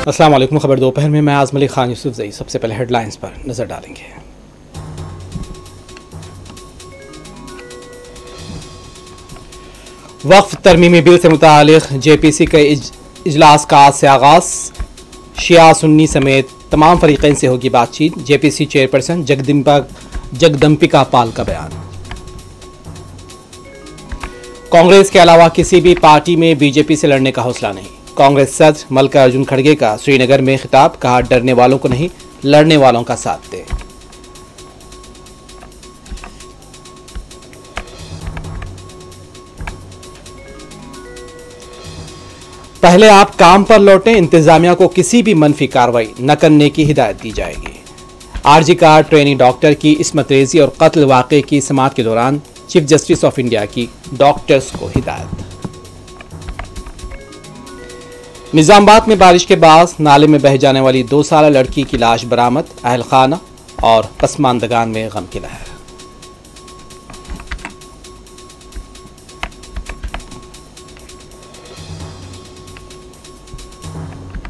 अस्सलाम वालेकुम। खबर दोपहर में मैं आज़म अली खान यूसुफजई। सबसे पहले हेडलाइंस पर नजर डालेंगे। वक्फ तरमीमी बिल से मुतालिक जेपीसी के इजलास का आज से आगाज। शिया सुन्नी समेत तमाम फरीक़ैन से होगी बातचीत। जेपीसी चेयरपर्सन जगदम्बिका पाल का बयान। कांग्रेस के अलावा किसी भी पार्टी में बीजेपी से लड़ने का हौसला नहीं। कांग्रेस सदस्य मल्लिकार्जुन खड़गे का श्रीनगर में खिताब। कहा, डरने वालों को नहीं, लड़ने वालों का साथ दे। पहले आप काम पर लौटें। इंतजामिया को किसी भी मनफी कार्रवाई न करने की हिदायत दी जाएगी। आरजी कार्ड ट्रेनी डॉक्टर की इस्मत रेजी और कत्ल वाक़े की समाअत के दौरान चीफ जस्टिस ऑफ इंडिया की डॉक्टर्स को हिदायत। निजामाबाद में बारिश के बाद नाले में बह जाने वाली 2 साला लड़की की लाश बरामद। अहल खाना और पसमानदगान में गम की लहर।